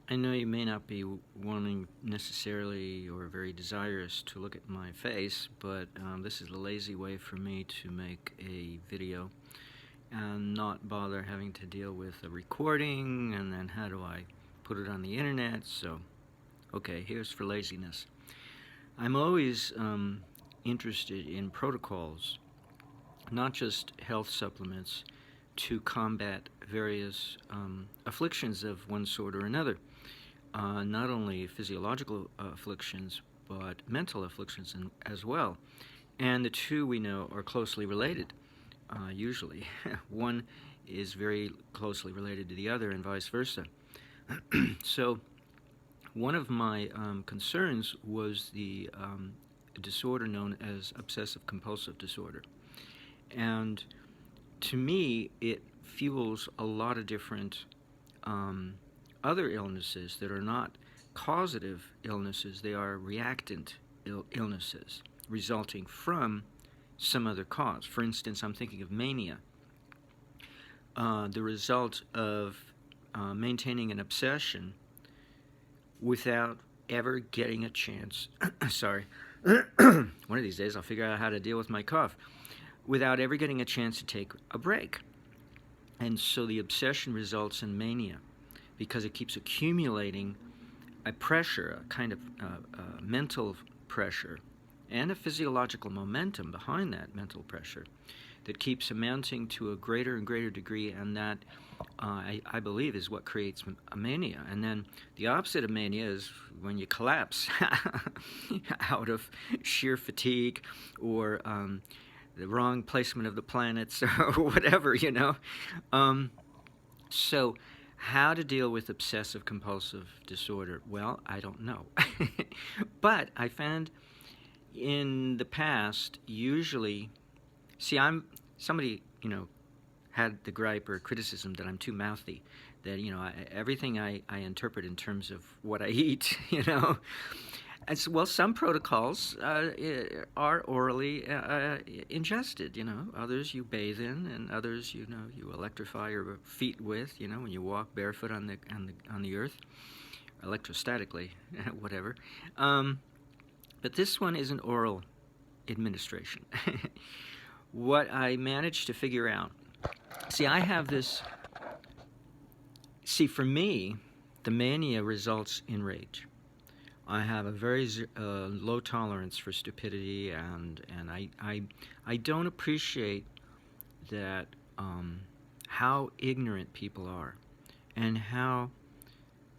I know you may not be wanting necessarily or very desirous to look at my face, but this is a lazy way for me to make a video and not bother having to deal with a recording and then how do I put it on the internet. So, okay, here's for laziness. I'm always interested in protocols, not just health supplements, to combat various afflictions of one sort or another. Not only physiological afflictions, but mental afflictions as well. And the two, we know, are closely related, usually. One is very closely related to the other and vice versa. So one of my concerns was the disorder known as obsessive compulsive disorder. And to me, it fuels a lot of different other illnesses that are not causative illnesses. They are reactant illnesses resulting from some other cause. For instance, I'm thinking of mania, the result of maintaining an obsession without ever getting a chance sorry one of these days I'll figure out how to deal with my cough, without ever getting a chance to take a break. And so the obsession results in mania because it keeps accumulating a pressure, a kind of mental pressure, and a physiological momentum behind that mental pressure that keeps amounting to a greater and greater degree, and that I believe is what creates a mania. And then the opposite of mania is when you collapse out of sheer fatigue or the wrong placement of the planets or whatever, you know. So how to deal with obsessive compulsive disorder? Well, I don't know. But I found in the past, usually, somebody, had the gripe or criticism that I'm too mouthy, that, everything I interpret in terms of what I eat, And so, well, some protocols are orally ingested, Others you bathe in, and others, you electrify your feet with, when you walk barefoot on the earth, electrostatically, whatever. But this one is an oral administration. What I managed to figure out, I have this. For me, the mania results in rage. I have a very low tolerance for stupidity, and I don't appreciate that how ignorant people are, and how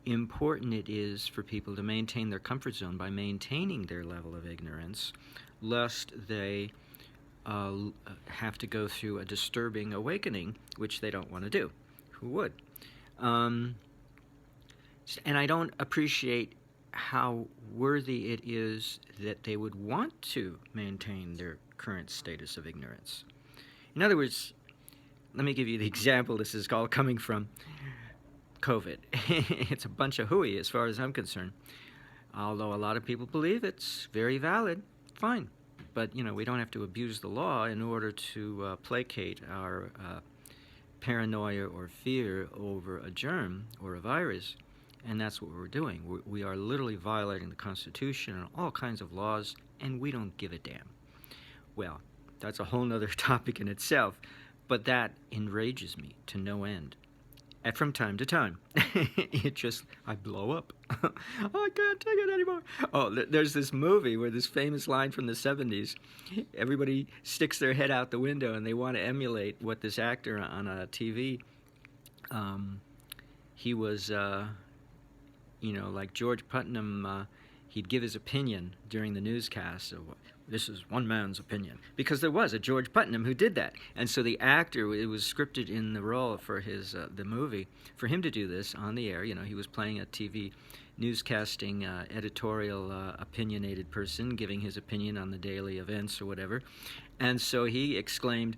important it is for people to maintain their comfort zone by maintaining their level of ignorance, lest they have to go through a disturbing awakening, which they don't want to do. Who would? And I don't appreciate how worthy it is that they would want to maintain their current status of ignorance. In other words, let me give you the example. This is all coming from COVID. It's a bunch of hooey as far as I'm concerned. Although a lot of people believe it's very valid, fine. But, we don't have to abuse the law in order to placate our paranoia or fear over a germ or a virus. And that's what we're doing. We are literally violating the Constitution and all kinds of laws, and we don't give a damn. Well, that's a whole nother topic in itself, but that enrages me to no end. And from time to time, I blow up. I can't take it anymore. Oh, there's this movie where this famous line from the 70s, everybody sticks their head out the window and they want to emulate what this actor on a TV, he was, like George Putnam, he'd give his opinion during the newscast. So this is one man's opinion. Because there was a George Putnam who did that. And so the actor, it was scripted in the role for the movie, for him to do this on the air. He was playing a TV newscasting, editorial, opinionated person, giving his opinion on the daily events or whatever. And so he exclaimed,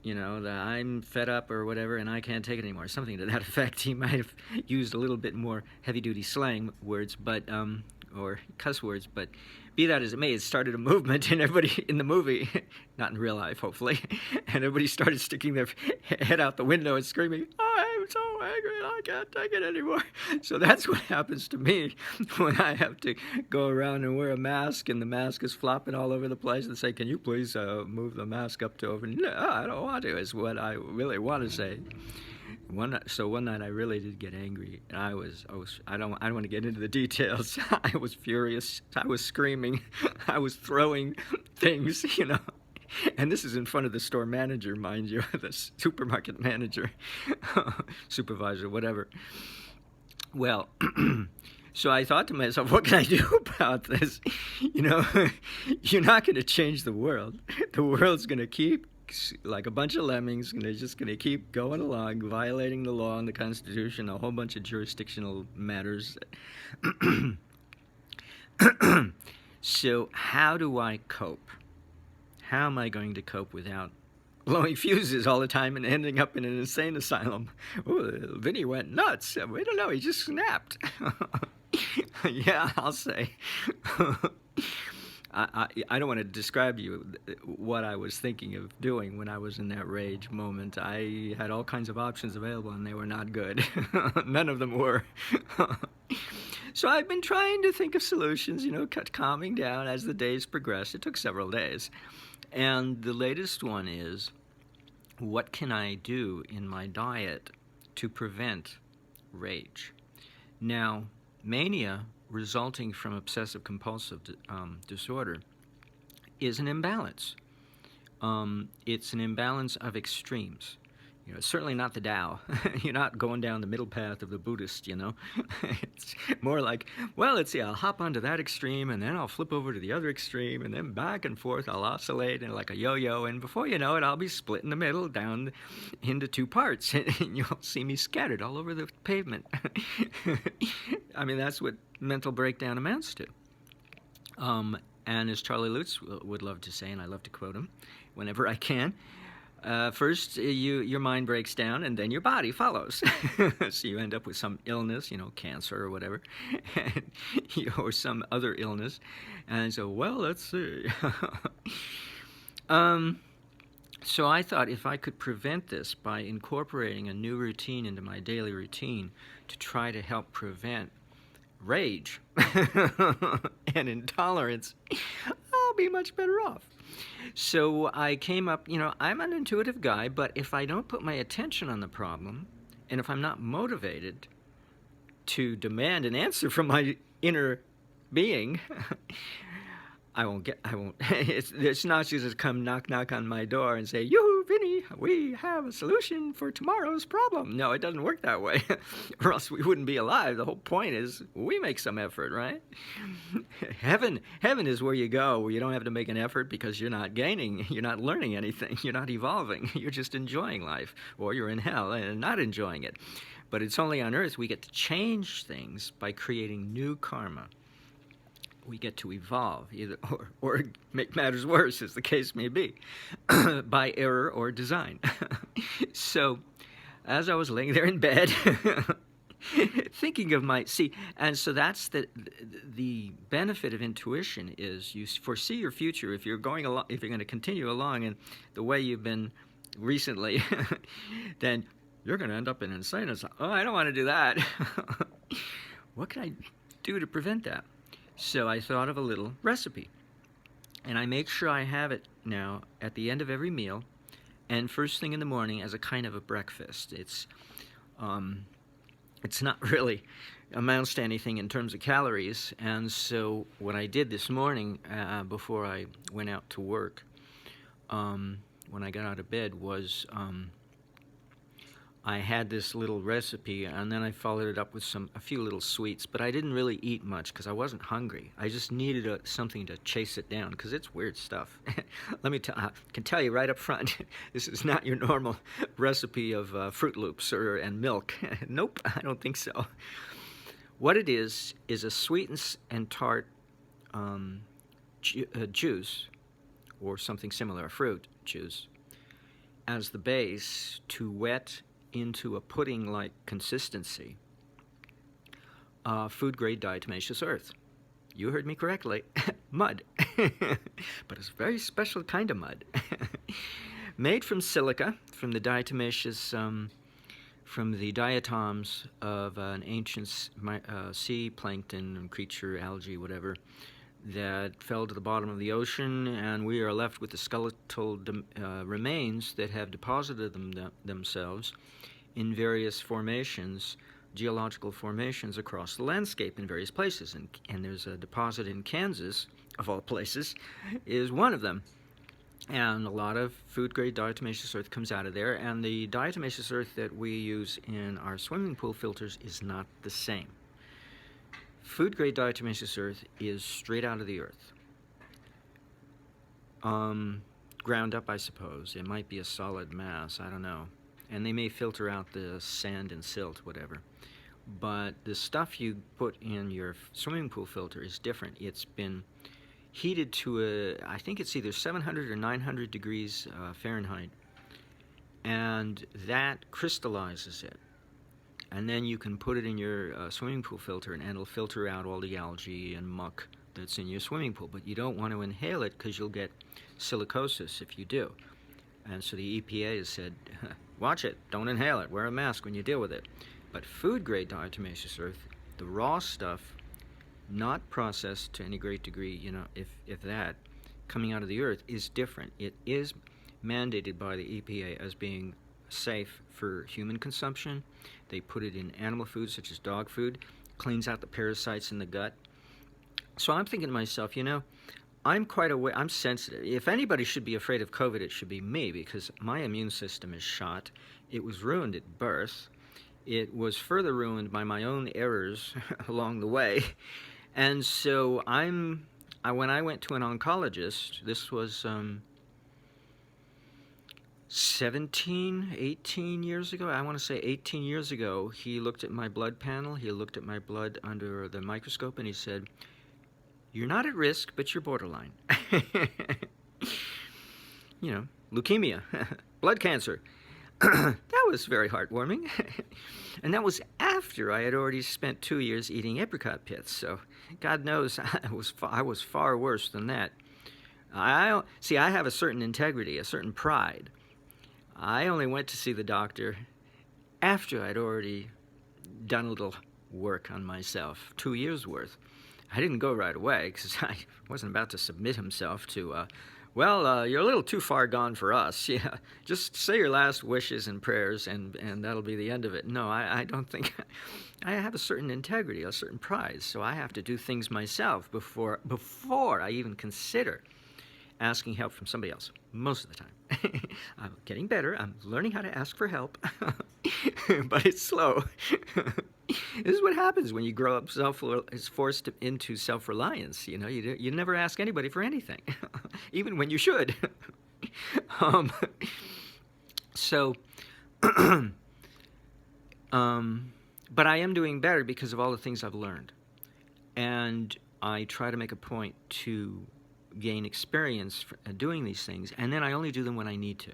that I'm fed up or whatever, and I can't take it anymore. Something to that effect. He might have used a little bit more heavy-duty slang words, but or cuss words, but be that as it may, it started a movement, and everybody in the movie, not in real life, hopefully, and everybody started sticking their head out the window and screaming, "I'm so angry and I can't take it anymore. So that's what happens to me when I have to go around and wear a mask and the mask is flopping all over the place and say, can you please move the mask up to over? No, I don't want to, is what I really want to say. One night I really did get angry, and I don't want to get into the details. I was furious. I was screaming. I was throwing things, And this is in front of the store manager, mind you, the supermarket manager, supervisor, whatever. Well, so I thought to myself, what can I do about this? You're not going to change the world. The world's going to keep like a bunch of lemmings, and they're just going to keep going along, violating the law and the Constitution, a whole bunch of jurisdictional matters. So how do I cope? How am I going to cope without blowing fuses all the time and ending up in an insane asylum? Oh, Vinny went nuts. We don't know, he just snapped. Yeah, I'll say. I don't want to describe you what I was thinking of doing when I was in that rage moment. I had all kinds of options available, and they were not good. None of them were. So I've been trying to think of solutions, calming down as the days progressed. It took several days. And the latest one is, what can I do in my diet to prevent rage? Now, mania resulting from obsessive compulsive disorder is an imbalance. It's an imbalance of extremes. Certainly not the Tao. You're not going down the middle path of the Buddhist, It's more like, well, let's see, I'll hop onto that extreme, and then I'll flip over to the other extreme, and then back and forth, I'll oscillate like a yo-yo, and before you know it, I'll be split in the middle down into two parts, and you'll see me scattered all over the pavement. I mean, that's what mental breakdown amounts to. And as Charlie Lutz would love to say, and I love to quote him whenever I can, first, your mind breaks down, and then your body follows. So you end up with some illness, cancer or whatever, or some other illness. And so, well, let's see. So I thought if I could prevent this by incorporating a new routine into my daily routine to try to help prevent rage and intolerance, I'll be much better off. So I came up, I'm an intuitive guy, but if I don't put my attention on the problem, and if I'm not motivated to demand an answer from my inner being, I won't. It's not just come knock on my door and say, "Yoo-hoo, Vinny, we have a solution for tomorrow's problem." No, it doesn't work that way, or else we wouldn't be alive. The whole point is we make some effort, right? Heaven is where you go, where you don't have to make an effort because you're not gaining, you're not learning anything, you're not evolving, you're just enjoying life, or you're in hell and not enjoying it. But it's only on Earth we get to change things by creating new karma. We get to evolve, either or make matters worse, as the case may be, by error or design. So, as I was laying there in bed, thinking of and so that's the benefit of intuition is you foresee your future. If you're going to continue along in the way you've been recently, then you're going to end up in insane asylum. Oh, I don't want to do that. What can I do to prevent that? So I thought of a little recipe, and I make sure I have it now at the end of every meal and first thing in the morning as a kind of a breakfast. It's not really amounts to anything in terms of calories, and so what I did this morning before I went out to work, when I got out of bed, was I had this little recipe, and then I followed it up with a few little sweets, but I didn't really eat much because I wasn't hungry. I just needed something to chase it down because it's weird stuff. Let me I can tell you right up front, this is not your normal recipe of Fruit Loops and milk. Nope, I don't think so. What it is a sweet and tart juice, or something similar, a fruit juice, as the base to wet into a pudding-like consistency, food-grade diatomaceous earth. You heard me correctly. Mud. But it's a very special kind of mud. Made from silica, from the diatomaceous from the diatoms of an ancient sea plankton creature, algae, whatever, that fell to the bottom of the ocean, and we are left with the skeletal remains that have deposited themselves in various formations, geological formations across the landscape in various places. And there's a deposit in Kansas, of all places, is one of them. And a lot of food-grade diatomaceous earth comes out of there, and the diatomaceous earth that we use in our swimming pool filters is not the same. Food-grade diatomaceous earth is straight out of the earth. Ground up, I suppose. It might be a solid mass, I don't know. And they may filter out the sand and silt, whatever. But the stuff you put in your swimming pool filter is different. It's been heated to I think it's either 700 or 900 degrees Fahrenheit, and that crystallizes it. And then you can put it in your swimming pool filter, and it'll filter out all the algae and muck that's in your swimming pool. But you don't want to inhale it because you'll get silicosis if you do. And so the EPA has said, watch it, don't inhale it, wear a mask when you deal with it. But food-grade diatomaceous earth, the raw stuff, not processed to any great degree, you know, if that, coming out of the earth, is different. It is mandated by the EPA as being safe for human consumption. They put it in animal food, such as dog food, cleans out the parasites in the gut. So I'm thinking to myself, you know, I'm quite aware, I'm sensitive. If anybody should be afraid of COVID, it should be me, because my immune system is shot. It was ruined at birth. It was further ruined by my own errors along the way. And so when I went to an oncologist, this was 18 years ago, I want to say 18 years ago, he looked at my blood panel, he looked at my blood under the microscope, and he said, "You're not at risk, but you're borderline." You know, leukemia, blood cancer. That was very heartwarming. And that was after I had already spent 2 years eating apricot pits, so God knows I was far worse than that. I have a certain integrity, a certain pride. I only went to see the doctor after I'd already done a little work on myself, 2 years worth. I didn't go right away because I wasn't about to submit himself to, you're a little too far gone for us. Yeah, just say your last wishes and prayers, and that'll be the end of it. No, I don't think. I have a certain integrity, a certain pride, so I have to do things myself before I even consider asking help from somebody else, most of the time. I'm getting better. I'm learning how to ask for help, but it's slow. This is what happens when you grow up is forced into self-reliance. You know, you never ask anybody for anything, even when you should. But I am doing better because of all the things I've learned. And I try to make a point to gain experience for doing these things, and then I only do them when I need to.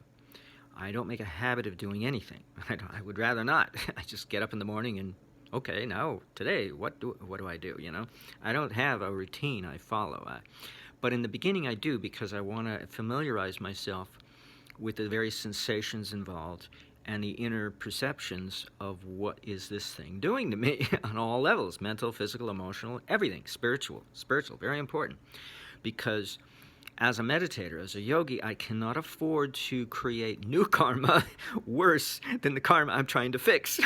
I don't make a habit of doing anything. I would rather not. I just get up in the morning and, okay, now, today, what do I do, you know? I don't have a routine I follow. But in the beginning I do, because I want to familiarize myself with the various sensations involved and the inner perceptions of what is this thing doing to me on all levels, mental, physical, emotional, everything, spiritual, very important. Because as a meditator, as a yogi, I cannot afford to create new karma worse than the karma I'm trying to fix.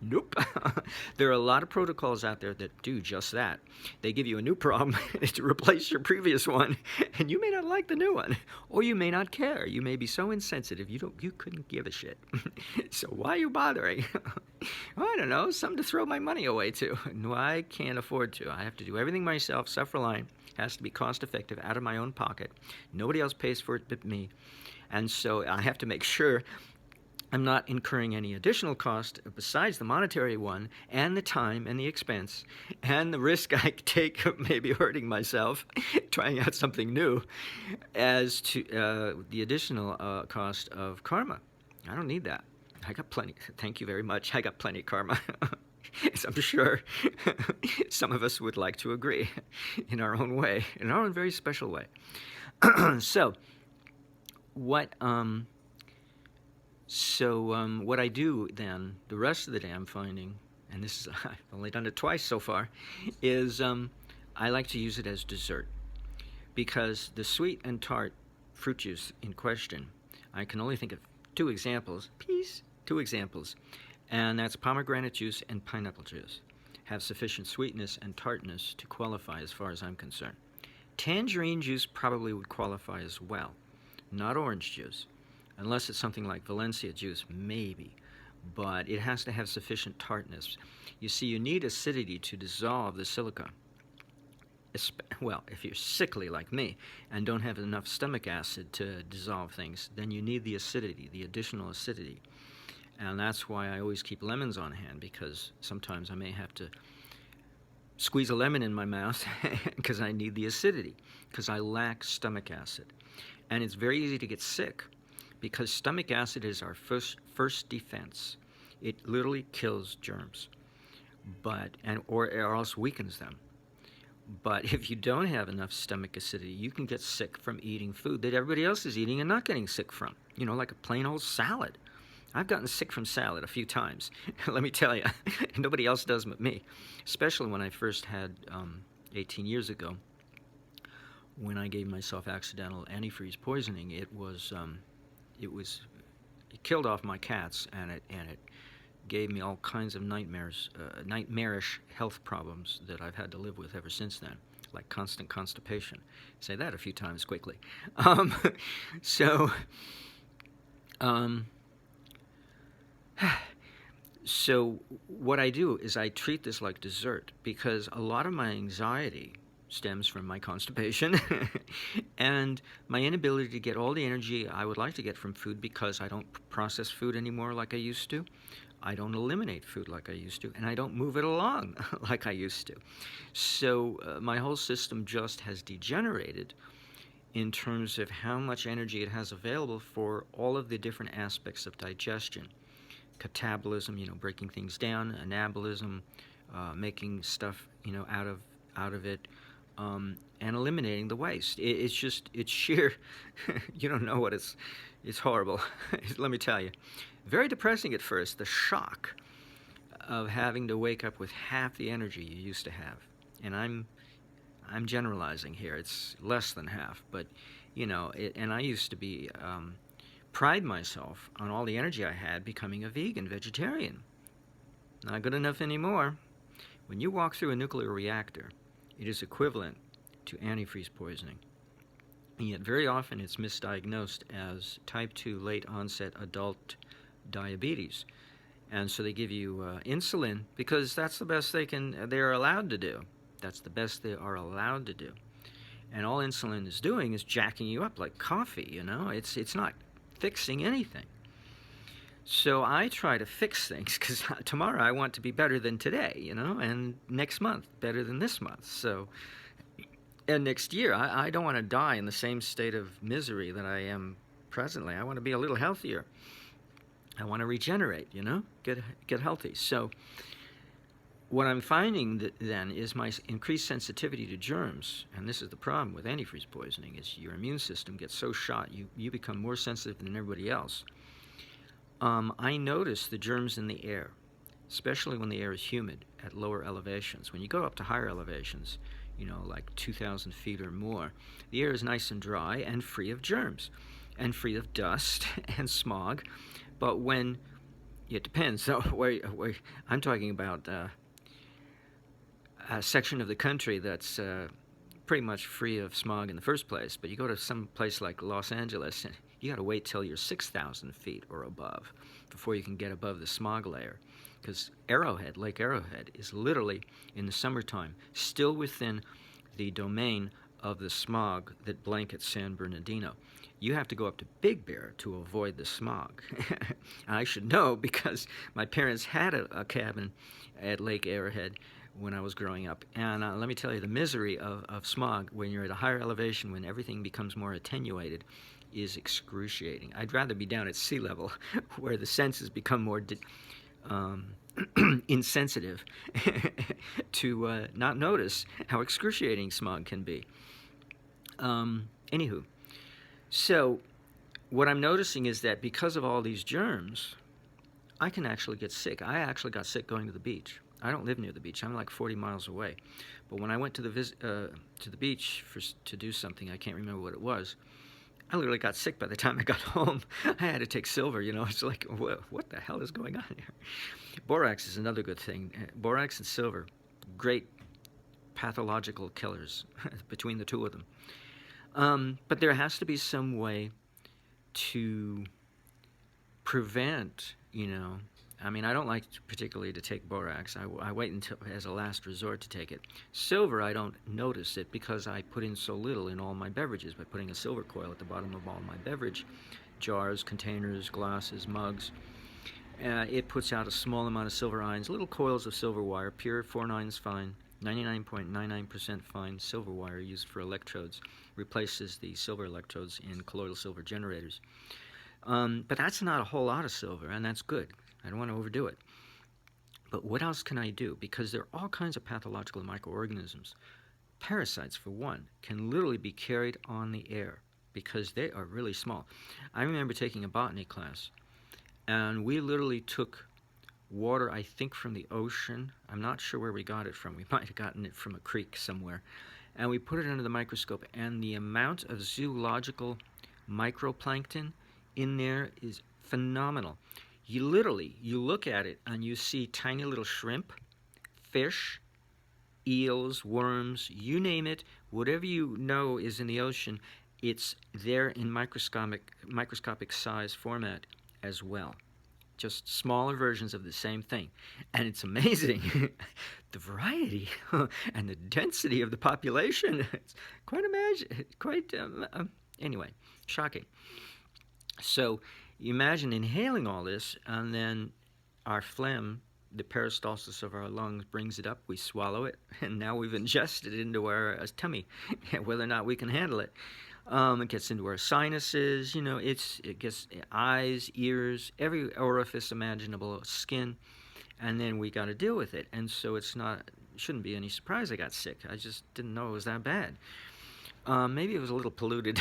Nope. There are a lot of protocols out there that do just that. They give you a new problem to replace your previous one, and you may not like the new one, or you may not care. You may be so insensitive you couldn't give a shit. So why are you bothering? I don't know, something to throw my money away to. No, I can't afford to. I have to do everything myself, self-reliant. Has to be cost-effective, out of my own pocket. Nobody else pays for it but me. And so I have to make sure I'm not incurring any additional cost besides the monetary one, and the time and the expense, and the risk I take of maybe hurting myself trying out something new, as to the additional cost of karma. I don't need that. I got plenty. Thank you very much. I got plenty of karma. As I'm sure some of us would like to agree, in our own way, in our own very special way. So So what I do then, the rest of the day I'm finding, and this is I've only done it twice so far, is I like to use it as dessert because the sweet and tart fruit juice in question, I can only think of two examples, and that's pomegranate juice and pineapple juice, have sufficient sweetness and tartness to qualify as far as I'm concerned. Tangerine juice probably would qualify as well, not orange juice, unless it's something like Valencia juice, maybe, but it has to have sufficient tartness. You see, you need acidity to dissolve the silica. Well, if you're sickly like me and don't have enough stomach acid to dissolve things, then you need the acidity, the additional acidity. And that's why I always keep lemons on hand, because sometimes I may have to squeeze a lemon in my mouth because I need the acidity, because I lack stomach acid. And it's very easy to get sick because stomach acid is our first defense. It literally kills germs, or else weakens them. But if you don't have enough stomach acidity, you can get sick from eating food that everybody else is eating and not getting sick from. You know, like a plain old salad. I've gotten sick from salad a few times. Let me tell you, nobody else does but me. Especially when I first had, 18 years ago, when I gave myself accidental antifreeze poisoning. It killed off my cats, and it gave me all kinds of nightmarish health problems that I've had to live with ever since then, like constant constipation. Say that a few times quickly. So what I do is I treat this like dessert, because a lot of my anxiety stems from my constipation and my inability to get all the energy I would like to get from food, because I don't process food anymore like I used to. I don't eliminate food like I used to, and I don't move it along like I used to. So my whole system just has degenerated in terms of how much energy it has available for all of the different aspects of digestion. Catabolism, breaking things down; anabolism, making stuff, out of it, and eliminating the waste. It's sheer. You don't know what it's horrible. Let me tell you. Very depressing at first, the shock of having to wake up with half the energy you used to have. And I'm generalizing here. It's less than half, but and I used to be pride myself on all the energy I had becoming a vegetarian. Not good enough anymore. When you walk through a nuclear reactor, it is equivalent to antifreeze poisoning. And yet very often it's misdiagnosed as type 2 late onset adult diabetes. And so they give you insulin because that's the best they're allowed to do. That's the best they are allowed to do. And all insulin is doing is jacking you up like coffee, It's not fixing anything. So I try to fix things, because tomorrow I want to be better than today, and next month better than this month. So, and next year I don't want to die in the same state of misery that I am presently. I want to be a little healthier. I want to regenerate, get healthy. So what I'm finding then is my increased sensitivity to germs, and this is the problem with antifreeze poisoning, is your immune system gets so shot, you become more sensitive than everybody else. I notice the germs in the air, especially when the air is humid at lower elevations. When you go up to higher elevations, like 2,000 feet or more, the air is nice and dry and free of germs and free of dust and smog. But it depends. So where I'm talking about a section of the country that's pretty much free of smog in the first place. But you go to some place like Los Angeles, and you got to wait till you're 6,000 feet or above before you can get above the smog layer. Because Lake Arrowhead, is literally, in the summertime, still within the domain of the smog that blankets San Bernardino. You have to go up to Big Bear to avoid the smog. I should know, because my parents had a cabin at Lake Arrowhead when I was growing up. And let me tell you, the misery of smog when you're at a higher elevation, when everything becomes more attenuated, is excruciating. I'd rather be down at sea level where the senses become more insensitive to not notice how excruciating smog can be. Anywho, so what I'm noticing is that because of all these germs, I can actually get sick. I actually got sick going to the beach. I don't live near the beach. I'm like 40 miles away. But when I went to the beach to do something, I can't remember what it was, I literally got sick by the time I got home. I had to take silver, you know. It's like, what the hell is going on here? Borax is another good thing. Borax and silver, great pathological killers between the two of them. But there has to be some way to prevent, you know. I mean, I don't like particularly to take borax. I wait until as a last resort to take it. Silver, I don't notice it because I put in so little in all my beverages by putting a silver coil at the bottom of all my beverage jars, containers, glasses, mugs. It puts out a small amount of silver ions, little coils of silver wire, pure 4-9 is fine, 99.99% fine silver wire used for electrodes, replaces the silver electrodes in colloidal silver generators. But that's not a whole lot of silver, and that's good. I don't want to overdo it. But what else can I do? Because there are all kinds of pathological microorganisms. Parasites, for one, can literally be carried on the air because they are really small. I remember taking a botany class, and we literally took water, I think, from the ocean. I'm not sure where we got it from. We might have gotten it from a creek somewhere. And we put it under the microscope, and the amount of zoological microplankton in there is phenomenal. You look at it and you see tiny little shrimp, fish, eels, worms, you name it, whatever you know is in the ocean, it's there in microscopic size format as well. Just smaller versions of the same thing. And it's amazing, the variety and the density of the population. It's anyway, shocking. So you imagine inhaling all this, and then our phlegm, the peristalsis of our lungs, brings it up, we swallow it, and now we've ingested it into our tummy, whether or not we can handle it. It gets into our sinuses, you know, it gets eyes, ears, every orifice imaginable, skin, and then we got to deal with it. And so shouldn't be any surprise I got sick. I just didn't know it was that bad. Maybe it was a little polluted,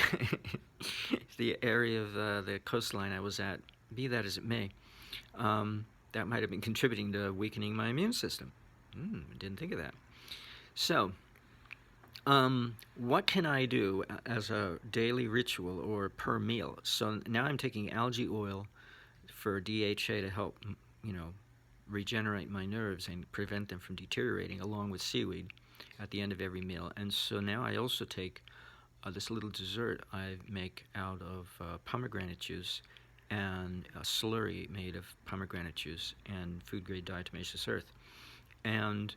the area of the coastline I was at, be that as it may. That might have been contributing to weakening my immune system. Didn't think of that. So, what can I do as a daily ritual or per meal? So now I'm taking algae oil for DHA to help, you know, regenerate my nerves and prevent them from deteriorating, along with seaweed at the end of every meal. And so now I also take this little dessert I make out of pomegranate juice and a slurry made of pomegranate juice and food-grade diatomaceous earth. And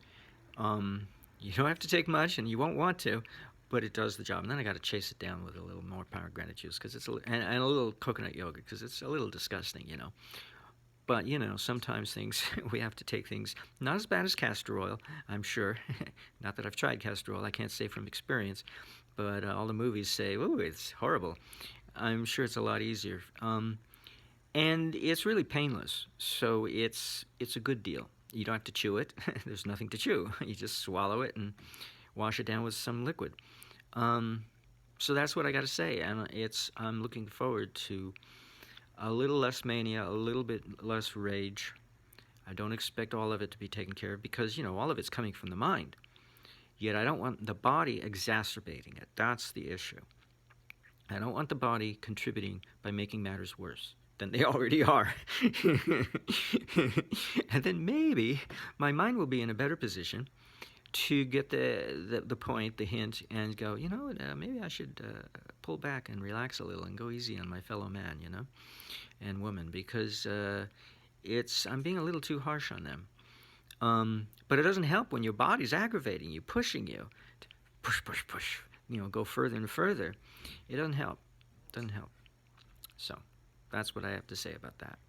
you don't have to take much, and you won't want to, but it does the job. And then I got to chase it down with a little more pomegranate juice, because and a little coconut yogurt, because it's a little disgusting, you know. But, you know, sometimes we have to take things, not as bad as castor oil, I'm sure. Not that I've tried castor oil, I can't say from experience, but all the movies say, ooh, it's horrible. I'm sure it's a lot easier. And it's really painless, so it's a good deal. You don't have to chew it. There's nothing to chew. You just swallow it and wash it down with some liquid. So that's what I got to say, and I'm looking forward to a little less mania, a little bit less rage. I don't expect all of it to be taken care of because, you know, all of it's coming from the mind. Yet I don't want the body exacerbating it. That's the issue. I don't want the body contributing by making matters worse than they already are. And then maybe my mind will be in a better position to get the point, the hint, and go, you know, maybe I should pull back and relax a little and go easy on my fellow man, you know, and woman, because I'm being a little too harsh on them. But it doesn't help when your body's aggravating you, pushing you, to push, you know, go further and further. It doesn't help. So that's what I have to say about that.